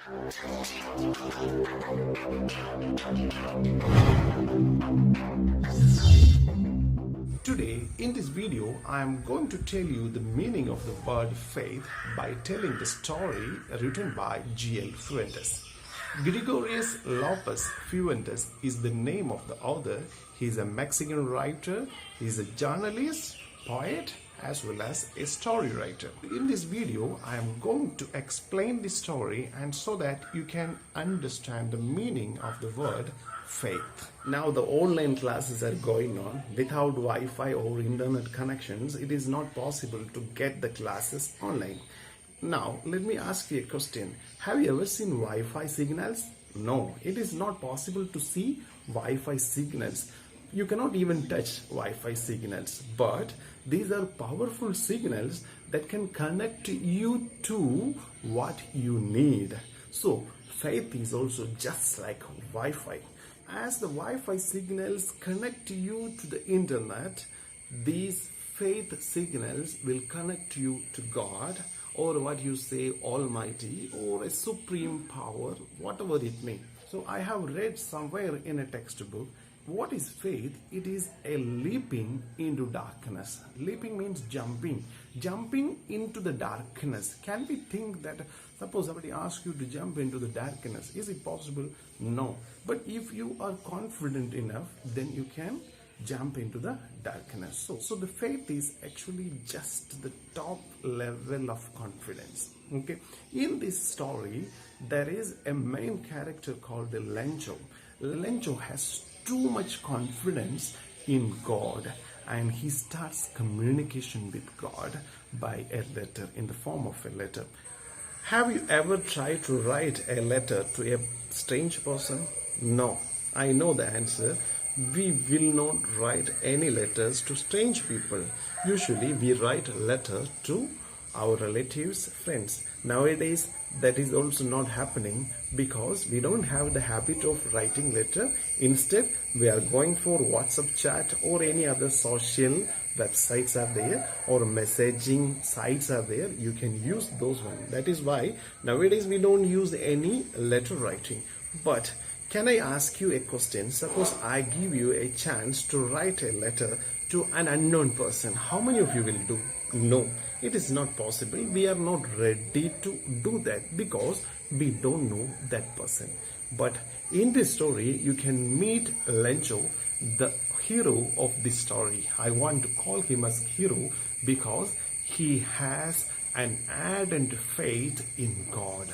Today, in this video, I am going to tell you the meaning of the word faith by telling the story written by G.L. Fuentes. Gregorius Lopez Fuentes is the name of the author. He is a Mexican writer, he is a journalist, poet, as well as a story writer. In this video, I am going to explain the story and so that you can understand the meaning of the word faith. Now the online classes are going on. Without Wi-Fi or internet connections, it is not possible to get the classes online. Now, let me ask you a question. Have you ever seen Wi-Fi signals? No, it is not possible to see Wi-Fi signals. You cannot even touch Wi-Fi signals, but these are powerful signals that can connect you to what you need. So, faith is also just like Wi-Fi. As the Wi-Fi signals connect you to the internet, these faith signals will connect you to God, or what you say, Almighty, or a supreme power, whatever it may. So I have read somewhere in a textbook, what is faith? It is a leaping into darkness. Leaping means jumping. Jumping into the darkness. Can we think that, suppose somebody asks you to jump into the darkness, is it possible? No. But if you are confident enough, then you can jump into the darkness. So the faith is actually just the top level of confidence. Okay. In this story, there is a main character called the Lencho. Lencho has too much confidence in God, and he starts communication with God by a letter, in the form of a letter. Have you ever tried to write a letter to a strange person? No. I know the answer. We will not write any letters to strange people. Usually we write a letter to our relatives, friends. Nowadays that is also not happening because we don't have the habit of writing letter. Instead, we are going for WhatsApp chat or any other social websites are there or messaging sites are there. You can use those ones. That is why nowadays we don't use any letter writing. But can I ask you a question? Suppose I give you a chance to write a letter to an unknown person. How many of you will do? No, it is not possible. We are not ready to do that because we don't know that person. But in this story, you can meet Lencho, the hero of this story. I want to call him as hero because he has an ardent faith in God.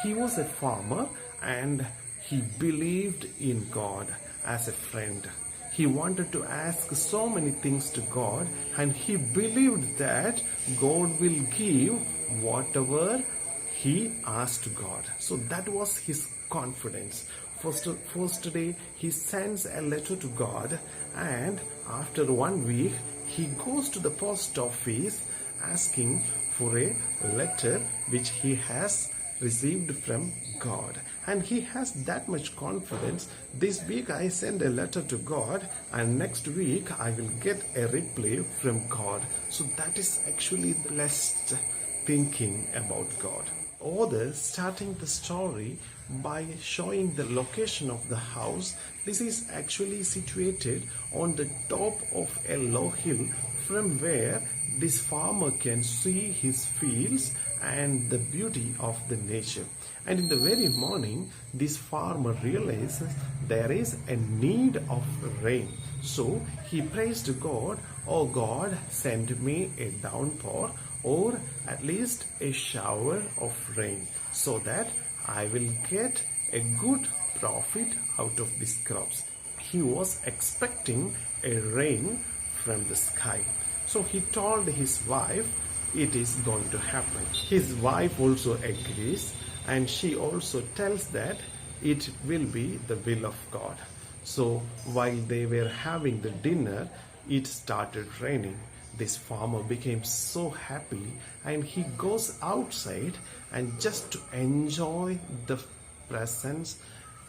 He was a farmer and he believed in God as a friend. He wanted to ask so many things to God, and he believed that God will give whatever he asked God. So that was his confidence. First day he sends a letter to God, and after 1 week he goes to the post office asking for a letter which he has received from God, and he has that much confidence. This week I send a letter to God, and next week I will get a reply from God. So that is actually blessed thinking about God. Author starting the story by showing the location of the house. This is actually situated on the top of a low hill from where this farmer can see his fields and the beauty of the nature. And in the very morning, this farmer realizes there is a need of rain. So he prays to God, "Oh God, send me a downpour or at least a shower of rain so that I will get a good profit out of these crops." He was expecting a rain from the sky. So he told his wife it is going to happen. His wife also agrees, and she also tells that it will be the will of God. So while they were having the dinner, it started raining. This farmer became so happy, and he goes outside and just to enjoy the presence,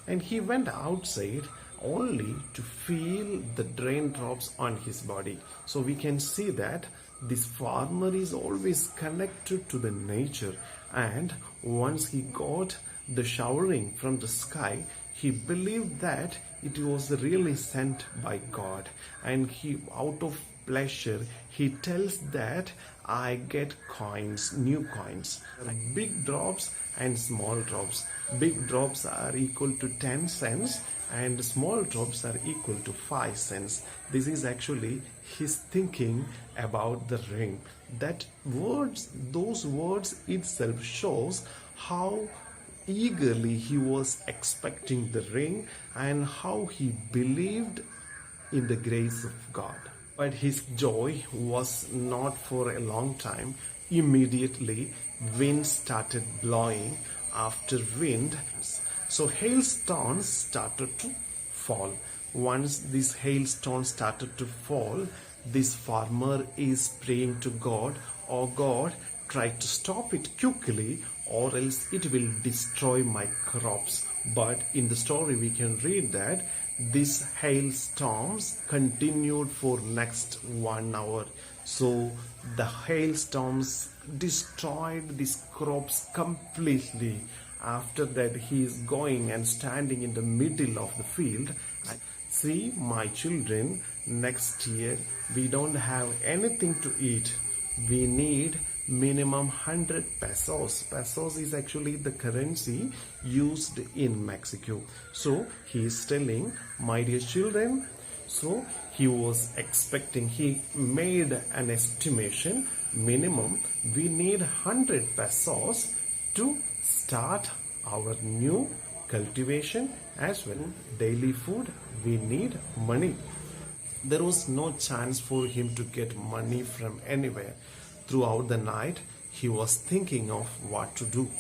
and he went outside only to feel the raindrops on his body. So we can see that this farmer is always connected to the nature, and once he got the showering from the sky, he believed that it was really sent by God, and he, out of pleasure, he tells that I get coins, new coins, big drops and small drops. Big drops are equal to 10 cents and small drops are equal to 5 cents. This is actually his thinking about the ring. That words, those words itself shows how eagerly he was expecting the ring and how he believed in the grace of God. But his joy was not for a long time. Immediately, wind started blowing. After wind, so hailstones started to fall. Once these hailstones started to fall, this farmer is praying to God, "Oh God, try to stop it quickly, or else it will destroy my crops." But in the story we can read that these hailstorms continued for next 1 hour. So the hailstorms destroyed these crops completely. After that, he is going and standing in the middle of the field. "See, my children, next year we don't have anything to eat. We need minimum 100 pesos. Pesos is actually the currency used in Mexico." So he is telling, "My dear children," so he was expecting, he made an estimation, minimum we need 100 pesos to start our new cultivation as well. Daily food, we need money. There was no chance for him to get money from anywhere. Throughout the night, he was thinking of what to do.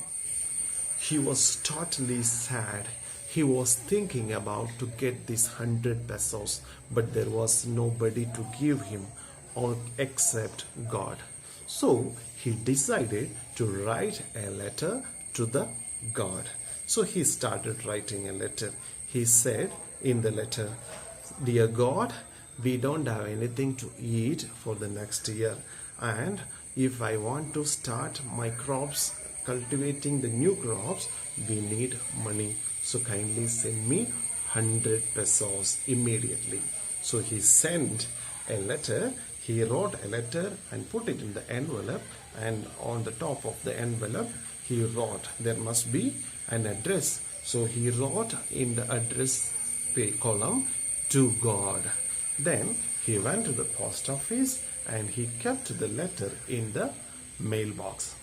He was totally sad. He was thinking about to get this 100 pesos, but there was nobody to give him or except God. So he decided to write a letter to the God. So he started writing a letter. He said in the letter, "Dear God, we don't have anything to eat for the next year, and if I want to start my crops, cultivating the new crops, we need money. So kindly send me 100 pesos immediately." So he sent a letter. He wrote a letter and put it in the envelope, and on the top of the envelope he wrote there must be an address. So he wrote in the address column, "To God." Then he went to the post office and he kept the letter in the mailbox.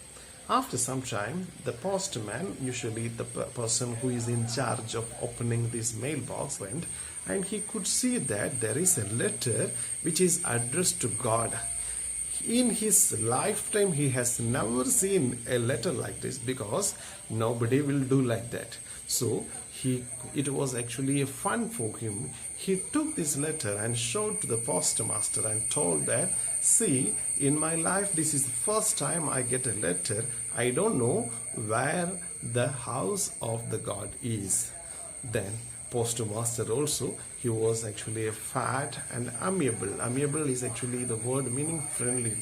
After some time, the postman, usually the person who is in charge of opening this mailbox, went, and he could see that there is a letter which is addressed to God. In his lifetime, he has never seen a letter like this, because nobody will do like that. So it was actually a fun for him. He took this letter and showed to the postmaster and told that, "See, in my life this is the first time I get a letter. I don't know where the house of the God is." Then postmaster also, he was actually a fat and amiable. Amiable is actually the word meaning friendly.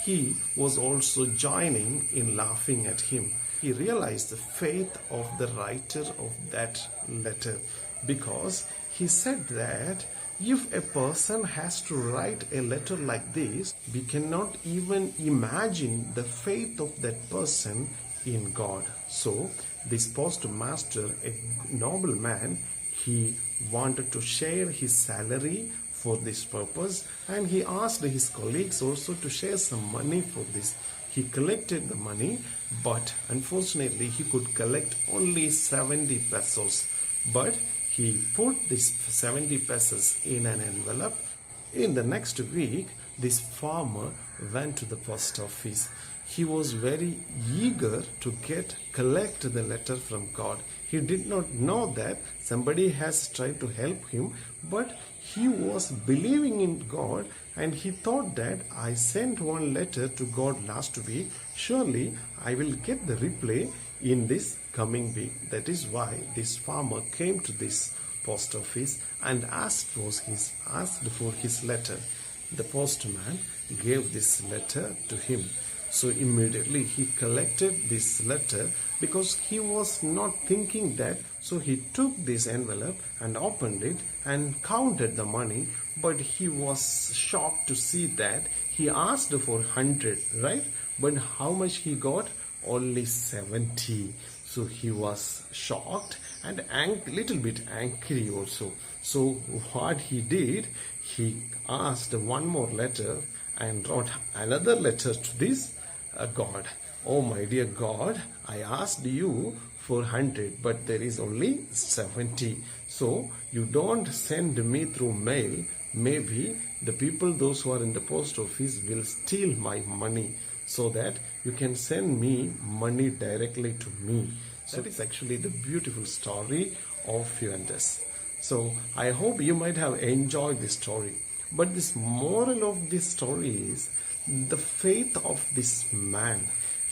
He was also joining in laughing at him. He realized the faith of the writer of that letter, because he said that if a person has to write a letter like this, we cannot even imagine the faith of that person in God. So this postmaster, a noble man, he wanted to share his salary for this purpose, and he asked his colleagues also to share some money for this. He collected the money, but unfortunately he could collect only 70 pesos. But he put this 70 pesos in an envelope. In the next week, this farmer went to the post office. He was very eager to collect the letter from God. He did not know that somebody has tried to help him, but he was believing in God, and he thought that I sent one letter to God last week. Surely I will get the reply in this coming week. That is why this farmer came to this post office and asked for his letter. The postman gave this letter to him. So immediately he collected this letter because he was not thinking that. So he took this envelope and opened it and counted the money. But he was shocked to see that he asked for 100, right? But how much he got? Only 70. So he was shocked and little bit angry also. So what he did, he asked one more letter and wrote another letter to this God. Oh my dear God, I asked you for 100, but there is only 70. So you don't send me through mail. Maybe the people, those who are in the post office, will steal my money, so that you can send me money directly to me. That is actually the beautiful story of Fuentes. So I hope you might have enjoyed this story. But this moral of this story is the faith of this man.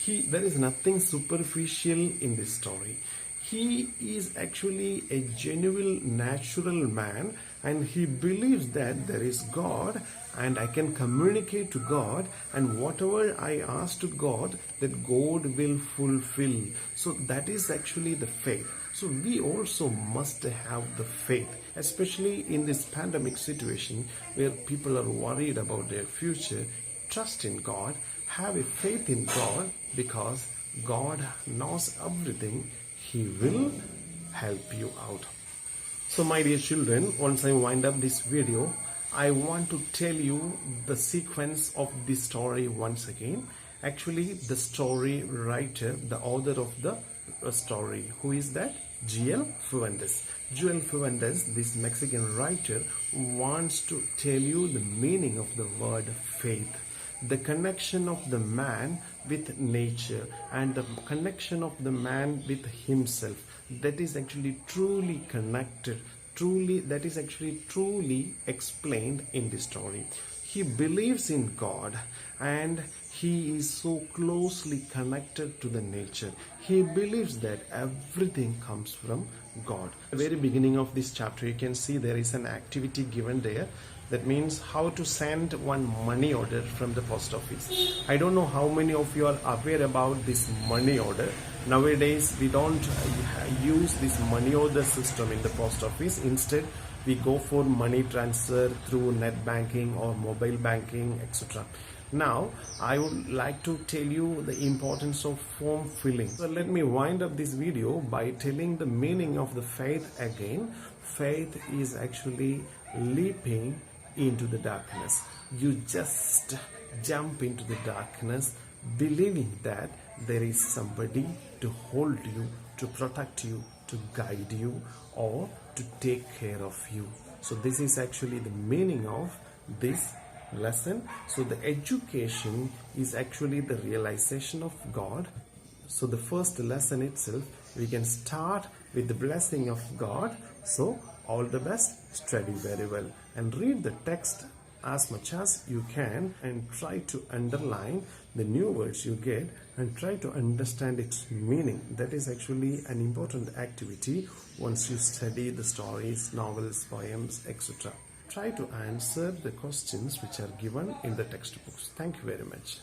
There is nothing superficial in this story. He is actually a genuine natural man, and he believes that there is God and I can communicate to God, and whatever I ask to God, that God will fulfill. So that is actually the faith. So we also must have the faith, especially in this pandemic situation where people are worried about their future. Trust in God, have a faith in God, because God knows everything. He will help you out. So my dear children, once I wind up this video, I want to tell you the sequence of this story once again. Actually, the story writer, the author of the story, who is that? G.L. Fuentes. G.L. Fuentes, this Mexican writer, wants to tell you the meaning of the word faith. The connection of the man with nature and the connection of the man with himself, that is actually truly connected, that is actually truly explained in this story. He believes in God and he is so closely connected to the nature. He believes that everything comes from God. At the very beginning of this chapter, you can see there is an activity given there. That means how to send one money order from the post office. I don't know how many of you are aware about this money order. Nowadays, we don't use this money order system in the post office. Instead, we go for money transfer through net banking or mobile banking, etc. Now, I would like to tell you the importance of form filling. So let me wind up this video by telling the meaning of the faith again. Faith is actually leaping into the darkness. You just jump into the darkness, believing that there is somebody to hold you, to protect you, to guide you, or to take care of you. So this is actually the meaning of this lesson. So the education is actually the realization of God. So the first lesson itself, we can start with the blessing of God. So all the best, study very well and read the text as much as you can, and try to underline the new words you get and try to understand its meaning. That is actually an important activity once you study the stories, novels, poems, etc. Try to answer the questions which are given in the textbooks. Thank you very much.